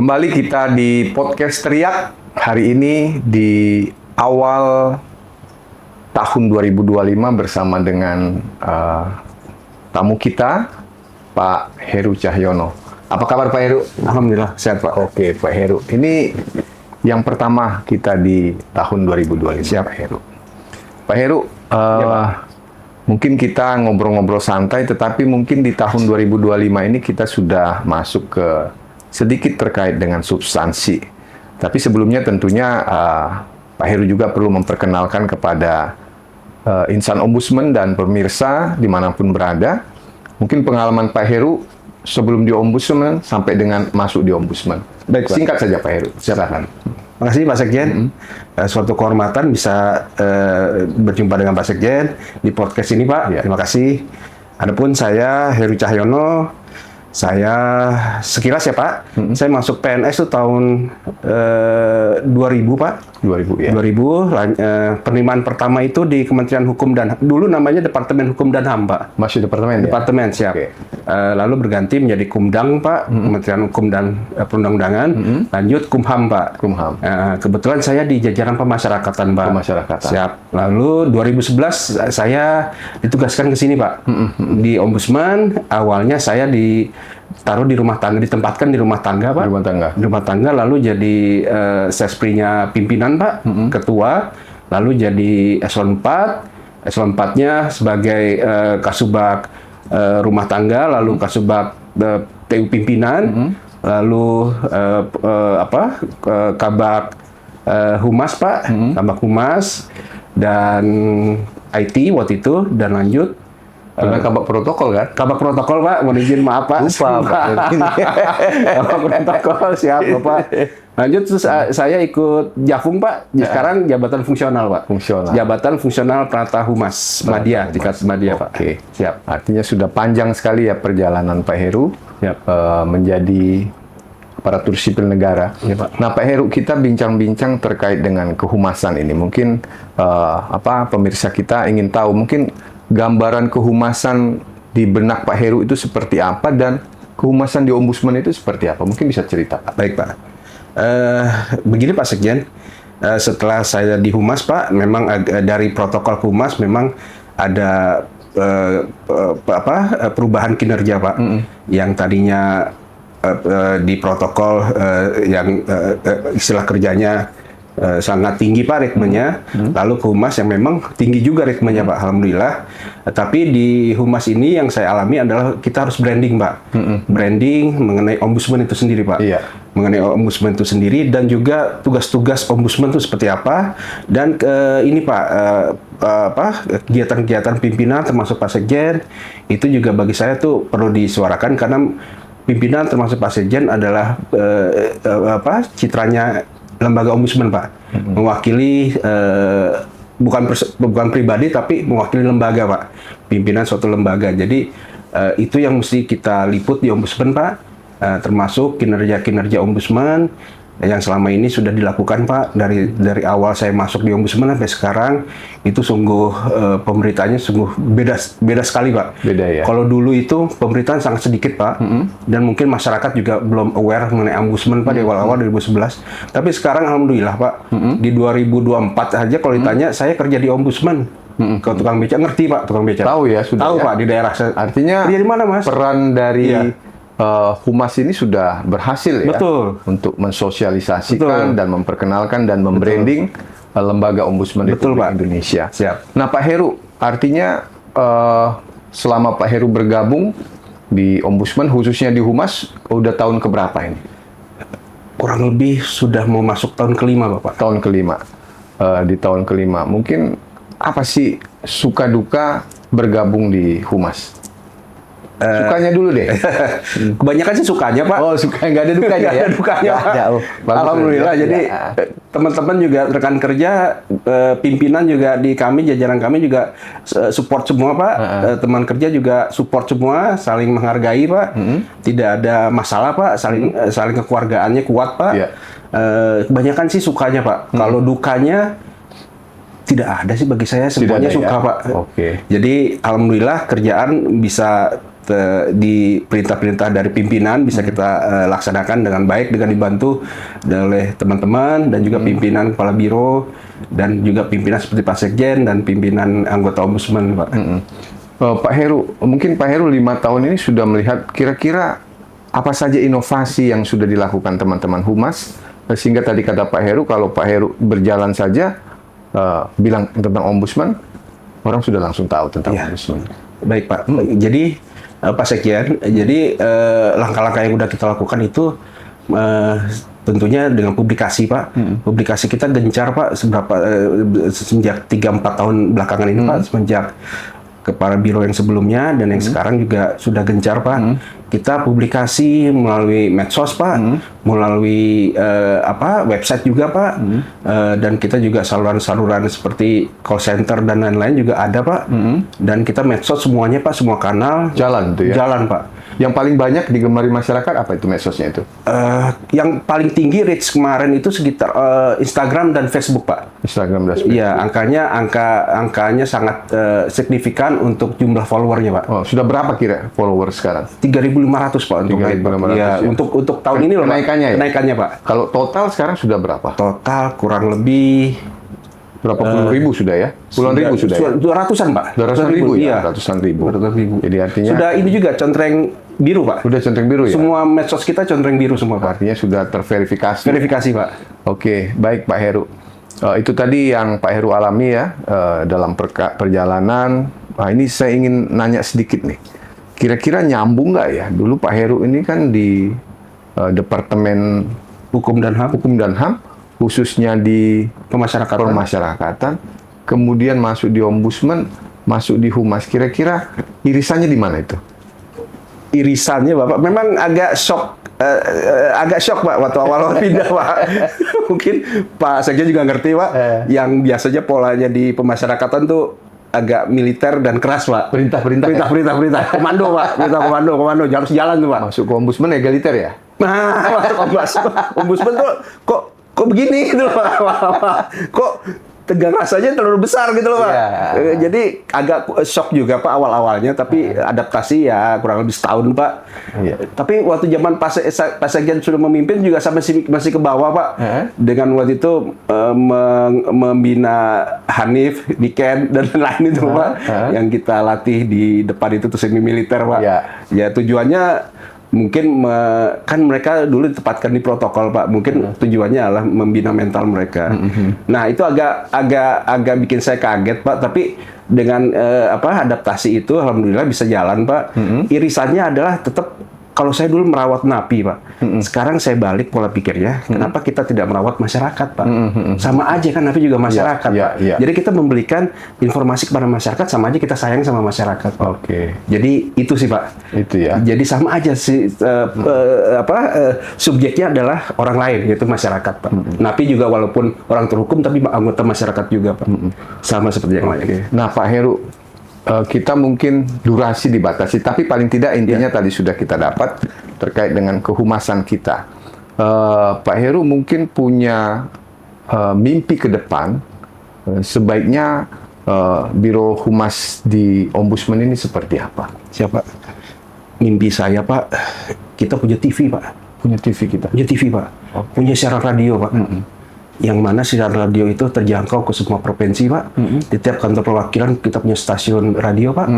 Kembali kita di podcast Teriak hari ini di awal tahun 2025 bersama dengan tamu kita Pak Heru Cahyono. Apa kabar Pak Heru? Alhamdulillah sehat Pak. Oke Pak Heru, ini yang pertama kita di tahun 2025. Siap Pak Heru. Pak Heru, mungkin kita ngobrol-ngobrol santai, tetapi mungkin di tahun 2025 ini kita sudah masuk ke sedikit terkait dengan substansi. Tapi sebelumnya tentunya Pak Heru juga perlu memperkenalkan kepada insan ombudsman dan pemirsa dimanapun berada. Mungkin pengalaman Pak Heru sebelum di ombudsman sampai dengan masuk di ombudsman. Baik, Pak. Singkat saja Pak Heru, silakan. Makasih Pak Sekjen. Suatu kehormatan bisa berjumpa dengan Pak Sekjen di podcast ini Pak. Ya. Terima kasih. Adapun saya Heru Cahyono. Saya sekilas ya Pak, saya masuk PNS itu tahun 2000 Pak. 2000 ya. 2000, penerimaan pertama itu di Kementerian Hukum dan dulu namanya Departemen Hukum dan HAM Pak. Masih departemen ya? Departemen, siap. Oke. Lalu berganti menjadi Kumdang Pak, Kementerian Hukum dan Perundang-undangan, lanjut Kumham Pak. Kumham. Kebetulan saya di jajaran pemasyarakatan Pak. Pemasyarakatan. Siap. Lalu 2011 saya ditugaskan ke sini Pak. Di Ombudsman, awalnya saya ditaruh di rumah tangga, ditempatkan di rumah tangga Pak. Di rumah tangga. Di rumah tangga, lalu jadi sesprinya pimpinan Pak, ketua, lalu jadi eselon 4, eselon 4-nya sebagai kasubag rumah tangga, lalu kasubag TU pimpinan, lalu kabag humas Pak, kabag humas dan IT waktu itu, dan lanjut Dengan kabak protokol kan? kabag protokol Pak, mohon izin maaf Pak. Lupa Pak. Kabag protokol, siap Bapak. Lanjut terus saya ikut Jafung Pak. Sekarang jabatan fungsional Pak. Fungsional. Jabatan fungsional Prata Humas Madya, tingkat Madya Pak. Oke. Siap. Artinya sudah panjang sekali ya perjalanan Pak Heru Siap. menjadi aparatur sipil negara. Ya, Pak. Nah Pak Heru, kita bincang-bincang terkait dengan kehumasan ini. Mungkin pemirsa kita ingin tahu mungkin gambaran kehumasan di benak Pak Heru itu seperti apa, dan kehumasan di ombudsman itu seperti apa? Mungkin bisa cerita Pak. Baik Pak. Begini Pak Sekjen, setelah saya di Humas Pak, memang dari protokol Humas memang ada perubahan kinerja Pak. Yang tadinya di protokol yang istilah kerjanya sangat tinggi Pak ritmenya, lalu ke Humas yang memang tinggi juga ritmenya Pak, alhamdulillah. Tapi di Humas ini yang saya alami adalah kita harus branding Pak, branding mengenai ombudsman itu sendiri Pak, mengenai ombudsman itu sendiri, dan juga tugas-tugas ombudsman itu seperti apa, dan ini Pak kegiatan-kegiatan pimpinan termasuk Pak Sekjen itu juga bagi saya tuh perlu disuarakan, karena pimpinan termasuk Pak Sekjen adalah citranya lembaga ombudsman Pak, mewakili bukan pribadi tapi mewakili lembaga Pak, pimpinan suatu lembaga. Jadi itu yang mesti kita liput di ombudsman Pak, termasuk kinerja ombudsman yang selama ini sudah dilakukan Pak, dari awal saya masuk di ombudsman sampai sekarang. Itu sungguh pemberitaannya sungguh beda sekali Pak. Beda ya. Kalau dulu itu pemberitaan sangat sedikit Pak, dan mungkin masyarakat juga belum aware mengenai ombudsman Pak di awal-awal 2011. Tapi sekarang alhamdulillah Pak, di 2024 aja kalau ditanya saya kerja di ombudsman, ke tukang beca ngerti Pak, tukang beca. Tahu ya, sudah Tahu ya? Pak, di daerah saya. Artinya Kerja di mana Mas? peran dari Iya. Humas ini sudah berhasil ya, Betul. untuk mensosialisasikan Betul. dan memperkenalkan dan membranding lembaga ombudsman Betul, Republik Pak. Indonesia. Siap. Nah Pak Heru, artinya selama Pak Heru bergabung di ombudsman, khususnya di Humas, udah tahun keberapa ini? Kurang lebih sudah mau masuk tahun kelima Bapak. Tahun kelima. Di tahun kelima, mungkin apa sih suka duka bergabung di Humas? Sukanya dulu deh. Kebanyakan sih sukanya Pak. Oh, suka nggak ada dukanya Nggak ya? ada dukanya, Pak. Jauh. Bagus, Alhamdulillah. ya. Jadi Ya. teman-teman juga rekan kerja, pimpinan juga di kami, jajaran kami juga support semua Pak. Teman kerja juga support semua, saling menghargai Pak. Tidak ada masalah Pak, saling kekeluargaannya kuat Pak. Ya. Kebanyakan sih sukanya Pak. Kalau dukanya tidak ada sih bagi saya, semuanya ada, suka ya? Pak. Oke. Jadi alhamdulillah kerjaan bisa di perintah-perintah dari pimpinan bisa kita laksanakan dengan baik, dengan dibantu oleh teman-teman dan juga pimpinan kepala biro dan juga pimpinan seperti Pak Sekjen dan pimpinan anggota Ombudsman Pak. Pak Heru, mungkin Pak Heru 5 tahun ini sudah melihat kira-kira apa saja inovasi yang sudah dilakukan teman-teman Humas, sehingga tadi kata Pak Heru, kalau Pak Heru berjalan saja bilang tentang Ombudsman, orang sudah langsung tahu tentang Ya. Ombudsman. Baik Pak. Jadi Pak Sekjen, jadi langkah-langkah yang sudah kita lakukan itu tentunya dengan publikasi Pak. Publikasi kita gencar Pak semenjak 3-4 tahun belakangan ini Pak, semenjak kepala biro yang sebelumnya dan yang sekarang juga sudah gencar Pak. Kita publikasi melalui medsos Pak, melalui website juga Pak, dan kita juga saluran-saluran seperti call center dan lain-lain juga ada Pak. Dan kita medsos semuanya Pak, semua kanal Jalan tuh ya? jalan Pak. Yang paling banyak digemari masyarakat apa itu medsosnya itu? Yang paling tinggi reach kemarin itu sekitar Instagram dan Facebook Pak. Instagram dan Facebook. Iya, angkanya sangat signifikan untuk jumlah followernya Pak. Oh, sudah berapa kira followers sekarang? 3.500 Pak untuk naik, Pak. 3.500 Iya, ya. untuk tahun ini loh Pak. Kenaikannya ya? Kenaikannya Pak. Kalau total sekarang sudah berapa? Total kurang lebih Berapa puluh ribu sudah ya? Puluhan ribu sudah ya? 200-an Pak. 200-an ribu ya? Iya. Ratusan ribu. 200 ribu. Jadi artinya Sudah ini juga contreng biru Pak. sudah centeng biru ya? Semua medsos kita contreng biru semua Pak. Artinya sudah terverifikasi. Verifikasi Pak. Oke, baik Pak Heru. Itu tadi yang Pak Heru alami ya dalam perjalanan. Nah, ini saya ingin nanya sedikit nih. Kira-kira nyambung nggak ya? Dulu Pak Heru ini kan di Departemen Hukum dan HAM, Hukum dan HAM, khususnya di pemasyarakatan, kemudian masuk di Ombudsman, masuk di Humas. Kira-kira irisannya di mana itu? irisannya Bapak memang agak shock Pak waktu awal pindah Pak. Mungkin Pak Sekjen juga ngerti Pak, yang biasanya polanya di pemasyarakatan tuh agak militer dan keras Pak. Perintah. Komando Pak, perintah komando harus jalan tuh Pak. Masuk ke Ombudsman egaliter ya? Nah, masuk Ombudsman tuh kok begini gitu loh Pak. Kok tegang rasanya terlalu besar gitu loh Pak. Iya. Jadi agak shock juga Pak awal-awalnya, tapi adaptasi ya kurang lebih setahun Pak. Iya. Tapi waktu zaman Pak Sekjen sudah memimpin juga masih ke bawah Pak. Dengan waktu itu membina Hanif, Niken dan lain itu Pak. Yang kita latih di depan itu tuh semi militer Pak. Iya. Ya tujuannya mungkin kan mereka dulu ditempatkan di protokol Pak, mungkin tujuannya adalah membina mental mereka. Nah itu agak bikin saya kaget Pak, tapi dengan adaptasi itu alhamdulillah bisa jalan Pak. Irisannya adalah tetap kalau saya dulu merawat napi Pak, sekarang saya balik pola pikirnya, kenapa kita tidak merawat masyarakat Pak? Sama aja kan napi juga masyarakat Pak. Jadi kita memberikan informasi kepada masyarakat, sama aja kita sayang sama masyarakat Pak. Oke. Jadi itu sih Pak. Itu ya. Jadi sama aja sih subjeknya adalah orang lain yaitu masyarakat Pak. Napi juga walaupun orang terhukum tapi anggota masyarakat juga Pak. Sama seperti yang lain. Nah Pak Heru, kita mungkin durasi dibatasi, tapi paling tidak intinya tadi sudah kita dapat terkait dengan kehumasan kita. Pak Heru mungkin punya mimpi ke depan, sebaiknya Biro Humas di Ombudsman ini seperti apa? Siapa? Mimpi saya Pak, kita punya TV Pak. Punya TV kita? Punya TV Pak. Punya siaran radio Pak. Yang mana siaran radio itu terjangkau ke semua provinsi Pak. Di tiap kantor perwakilan kita punya stasiun radio Pak.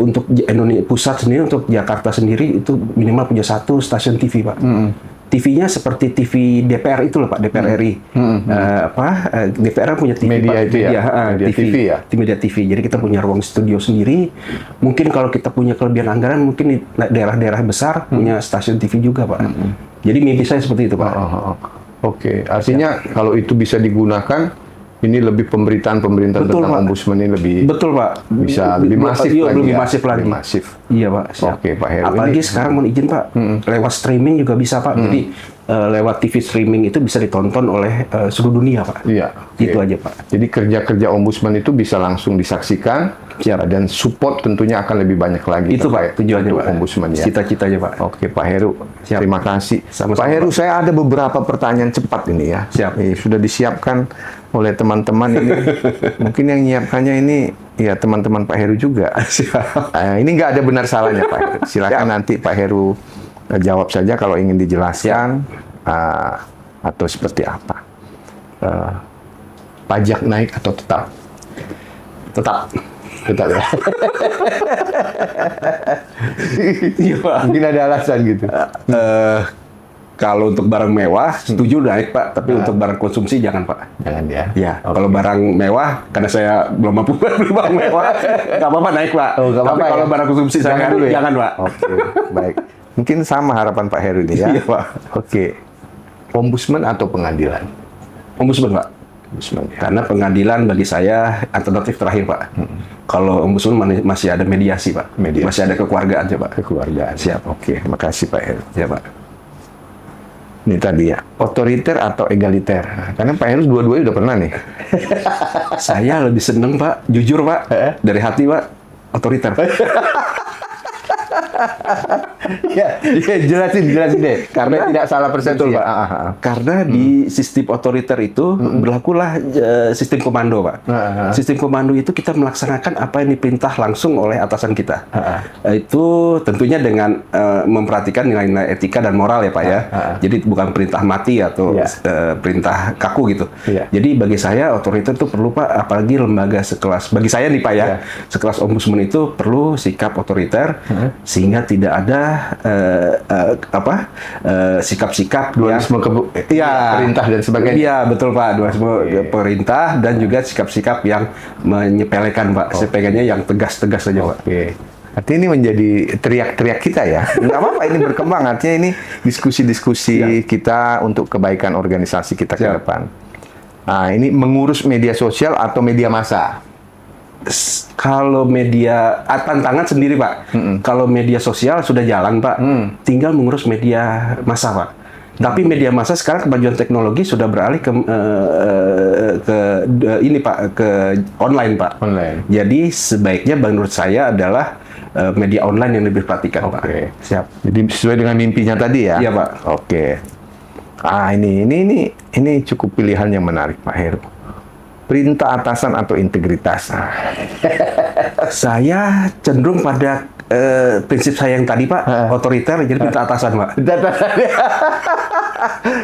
Untuk Indonesia pusat sendiri, untuk Jakarta sendiri itu minimal punya 1 stasiun TV Pak. TV-nya seperti TV DPR itu loh Pak, DPR RI. DPR punya TV Media Pak. itu ya? Media TV ya? Media TV. Jadi kita punya ruang studio sendiri. Mungkin kalau kita punya kelebihan anggaran, mungkin di daerah-daerah besar punya stasiun TV juga Pak. Jadi mimpi saya seperti itu Pak. Oke, artinya kalau itu bisa digunakan, ini lebih pemberitaan-pemberitaan Betul, tentang Pak. ombudsman ini lebih Betul, Pak. bisa lebih masif Iya, lagi lebih ya? masif lagi. Lebih masif. Iya, Pak. Siap. Oke, Pak Heru. Apalagi Ini- sekarang mohon izin, Pak. Lewat streaming juga bisa, Pak. Jadi lewat TV streaming itu bisa ditonton oleh seluruh dunia, Pak. Iya. Itu oke. aja, Pak. Jadi kerja-kerja ombudsman itu bisa langsung disaksikan dan support tentunya akan lebih banyak lagi. Itu, terkait Pak, tujuannya, untuk Pak. ombudsman ya. Cita-citanya, Pak. Oke, Pak Heru. Siap. Terima kasih. Sama-sama, Pak Heru, Pak. saya ada beberapa pertanyaan cepat ini ya. Siap. Sudah disiapkan oleh teman-teman ini. Mungkin yang nyiapkannya ini ya teman-teman Pak Heru juga. Siap. Ini nggak ada benar salahnya, Pak Heru. Silakan nanti Pak Heru jawab saja kalau ingin dijelaskan atau seperti apa. Pajak naik atau tetap? Tetap. Tetap ya. Iya, Pak. Mungkin ada alasan gitu. Kalau untuk barang mewah, setuju naik, Pak. Tapi untuk barang konsumsi jangan, Pak. Jangan ya. Ya, kalau barang mewah, karena saya belum mampu beli barang mewah, nggak apa-apa naik, Pak. Oh, nggak Tapi apa-apa kalau ya? barang konsumsi saya Jangan dulu ya? jangan, Pak. Oke, baik. Mungkin sama harapan Pak Heru ini ya. Iya, Pak. Oke. Ombudsman atau pengadilan? Ombudsman, Pak. Ombudsman ya. Karena pengadilan bagi saya alternatif terakhir, Pak. Kalau ombudsman masih ada mediasi, Pak. Mediasi. Masih ada kekeluargaan, Pak. Kekeluargaan. Siap. Oke, makasih Pak Heru. Ya, Pak. Ini tadi ya, otoriter atau egaliter? Nah, karena Pak Heru dua-duanya udah pernah nih. Saya lebih seneng, Pak. Jujur, Pak. Dari hati, Pak. Otoriter. Ya, jelasin deh. Karena tidak salah persepsi. Betul, ya. Pak. Karena di sistem otoriter itu berlakulah sistem komando, Pak. Sistem komando itu kita melaksanakan apa yang diperintah langsung oleh atasan kita. Itu tentunya dengan memperhatikan nilai-nilai etika dan moral ya, Pak ya. Jadi bukan perintah mati atau perintah kaku gitu. Iya. Jadi bagi saya otoriter itu perlu, Pak, apalagi lembaga sekelas. Bagi saya nih, Pak ya, sekelas ombudsman itu perlu sikap otoriter sehingga tidak ada sikap-sikap Dualisme perintah dan sebagainya. Iya, betul, Pak. Dualisme perintah dan juga sikap-sikap yang menyepelekan, Pak. Sepegangnya yang tegas-tegas saja, Pak. Oke. Artinya ini menjadi teriak-teriak kita ya. Nggak apa-apa, ini berkembang. Artinya ini diskusi-diskusi kita untuk kebaikan organisasi kita ke Siap. depan. Nah, ini mengurus media sosial atau media massa? Kalau media tantangan sendiri, Pak. Kalau media sosial sudah jalan, Pak. Tinggal mengurus media massa, Pak. Tapi media massa sekarang kemajuan teknologi sudah beralih ke ini, Pak, ke online, Pak. Online. Jadi sebaiknya menurut saya adalah media online yang lebih diperhatikan, Pak. Oke. Siap. Jadi sesuai dengan mimpinya tadi ya? Iya, Pak. Oke. Ini cukup pilihan yang menarik, Pak Heru. Perintah atasan atau integritas? Saya cenderung pada prinsip saya yang tadi, Pak, otoriter, jadi perintah atasan, Pak.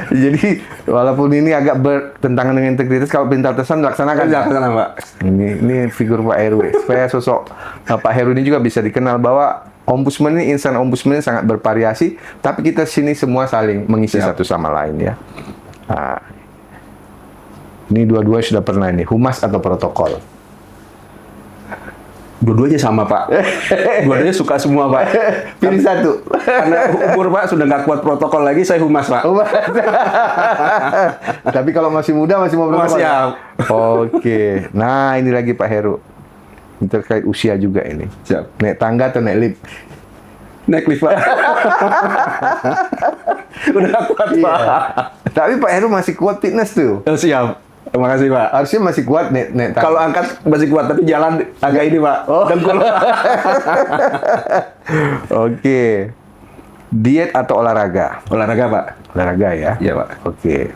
Jadi walaupun ini agak bertentangan dengan integritas, kalau perintah atasan dilaksanakan. Atasan, Pak. Ini figur Pak Heru. Supaya sosok Pak Heru ini juga bisa dikenal bahwa ombudsman ini, insan ombudsman ini sangat bervariasi, tapi kita sini semua saling mengisi Siap. satu sama lain ya. Ini dua-duanya sudah pernah ini, humas atau protokol? Dua-duanya sama, Pak. Dua-duanya suka semua, Pak. Pilih satu. Karena umur, Pak, sudah nggak kuat protokol lagi, saya humas, Pak. Tapi kalau masih muda masih mau protokol. Siap. Oke. Nah, ini lagi Pak Heru. Ini terkait usia juga ini. Siap. Naik tangga atau naik lift? Naik lift, Pak. Udah nggak kuat, Pak. Tapi Pak Heru masih kuat fitness tuh. Siap. Terima kasih, Pak. Harusnya masih kuat naik tangga. Kalau angkat masih kuat, tapi jalan agak ini, Pak. Dengkul, Pak. Oke. Diet atau olahraga? Olahraga, Pak. Olahraga ya? Iya, Pak. Oke.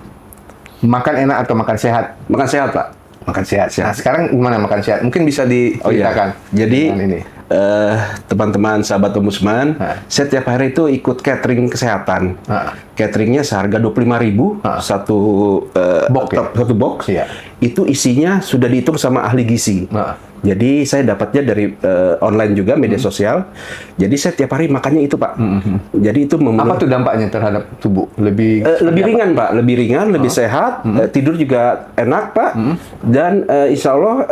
Makan enak atau makan sehat? Makan sehat, Pak. Makan sehat. Nah, sekarang gimana makan sehat? Mungkin bisa diceritakan. Jadi dengan ini. teman-teman sahabat ombudsman, saya tiap hari itu ikut catering kesehatan. Cateringnya seharga 25.000 satu Box, ya? satu box. Iya. Itu isinya sudah dihitung sama ahli gizi. Jadi saya dapatnya dari online juga media sosial. Jadi saya tiap hari makannya itu, Pak. Jadi itu Apa tuh dampaknya terhadap tubuh? lebih ringan, Pak, lebih ringan, lebih sehat, tidur juga enak, Pak, dan insya Allah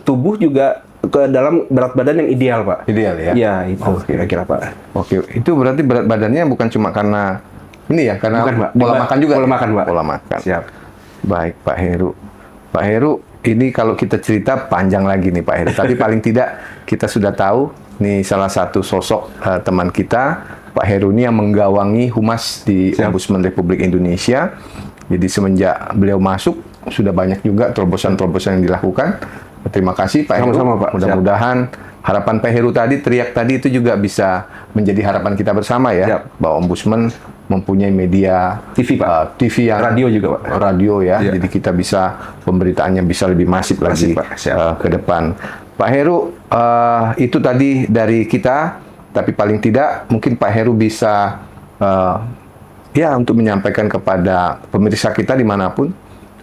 tubuh juga ke dalam berat badan yang ideal, Pak. Ideal ya? Ya, itu kira-kira, Pak. Oke, itu berarti berat badannya bukan cuma karena ini ya, karena Bukan, Pak. pola makan juga. Pola ya? makan, Pak. Pola makan. Siap. Baik, Pak Heru. Pak Heru, ini kalau kita cerita panjang lagi nih Pak Heru. Tapi paling tidak kita sudah tahu nih salah satu sosok teman kita, Pak Heru ini yang menggawangi humas di Ombudsman Republik Indonesia. Jadi semenjak beliau masuk sudah banyak juga terobosan-terobosan yang dilakukan. Terima kasih Pak Heru. Sama-sama, Pak. Mudah-mudahan harapan Pak Heru tadi, teriak tadi itu juga bisa menjadi harapan kita bersama ya. Siap. Bahwa Ombudsman mempunyai media TV, Pak. TV yang Radio juga, Pak. Radio ya. Iya. Jadi kita bisa pemberitaannya bisa lebih masif lagi Pak. Siap. ke depan. Pak Heru, itu tadi dari kita. Tapi paling tidak mungkin Pak Heru bisa ya untuk menyampaikan kepada pemirsa kita dimanapun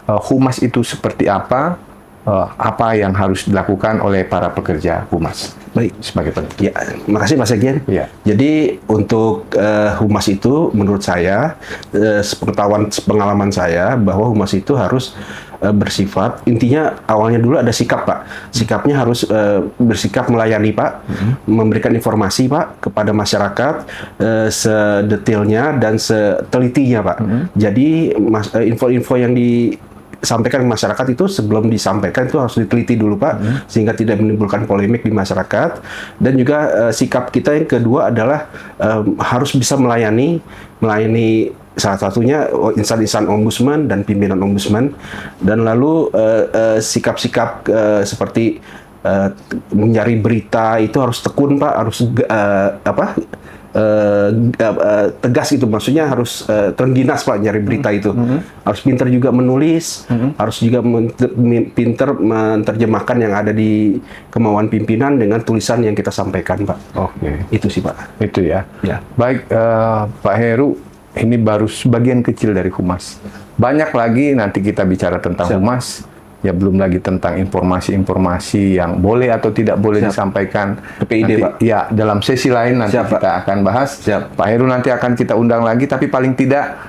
humas itu seperti apa yang harus dilakukan oleh para pekerja humas. Baik. Sebagai penutup. Ya, makasih Mas Sekjen. Iya. Jadi untuk humas itu menurut saya, pengalaman saya bahwa humas itu harus bersifat, intinya awalnya dulu ada sikap Pak. Sikapnya harus bersikap melayani Pak, memberikan informasi Pak kepada masyarakat sedetailnya dan setelitinya Pak. Jadi info-info yang disampaikan ke masyarakat itu sebelum disampaikan itu harus diteliti dulu Pak, sehingga tidak menimbulkan polemik di masyarakat. Dan juga sikap kita yang kedua adalah harus bisa melayani salah satunya insan-insan ombudsman dan pimpinan ombudsman, dan lalu sikap-sikap seperti mencari berita itu harus tekun Pak, harus tegas gitu, maksudnya harus terengginas Pak nyari berita itu. Harus pintar juga menulis, harus juga pintar menerjemahkan yang ada di kemauan pimpinan dengan tulisan yang kita sampaikan Pak. Oke. Itu sih Pak. Itu ya. Ya. Baik, Pak Heru, ini baru sebagian kecil dari humas. Banyak lagi nanti kita bicara tentang humas. Ya belum lagi tentang informasi-informasi yang boleh atau tidak boleh disampaikan. PPID, nanti, Pak. Ya, dalam sesi lain nanti kita akan bahas. Pak Heru nanti akan kita undang lagi, tapi paling tidak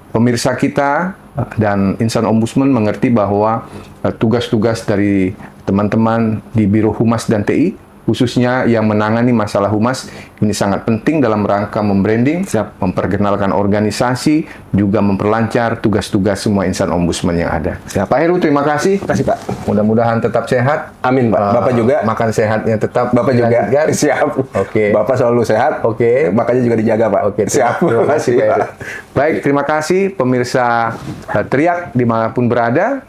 pemirsa kita dan insan ombudsman mengerti bahwa tugas-tugas dari teman-teman di Biro Humas dan TI, khususnya yang menangani masalah humas, ini sangat penting dalam rangka membranding, memperkenalkan organisasi, juga memperlancar tugas-tugas semua insan ombudsman yang ada. Pak Heru, terima kasih. Terima kasih Pak. Mudah-mudahan tetap sehat. Amin Pak. Bapak juga. Makan sehatnya tetap. Bapak juga. dilanjutkan. Siap. Oke. Bapak selalu sehat. Oke. Makanya juga dijaga Pak. Oke. Siap. Terima kasih Pak Heru. Pak. Baik, terima kasih pemirsa Teriak dimanapun berada.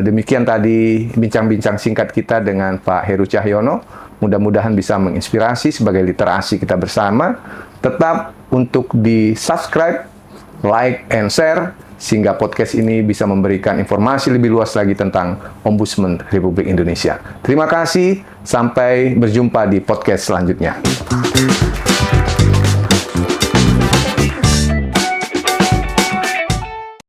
Demikian tadi bincang-bincang singkat kita dengan Pak Heru Cahyono. Mudah-mudahan bisa menginspirasi sebagai literasi kita bersama. Tetap untuk di-subscribe, like, and share, sehingga podcast ini bisa memberikan informasi lebih luas lagi tentang Ombudsman Republik Indonesia. Terima kasih, sampai berjumpa di podcast selanjutnya.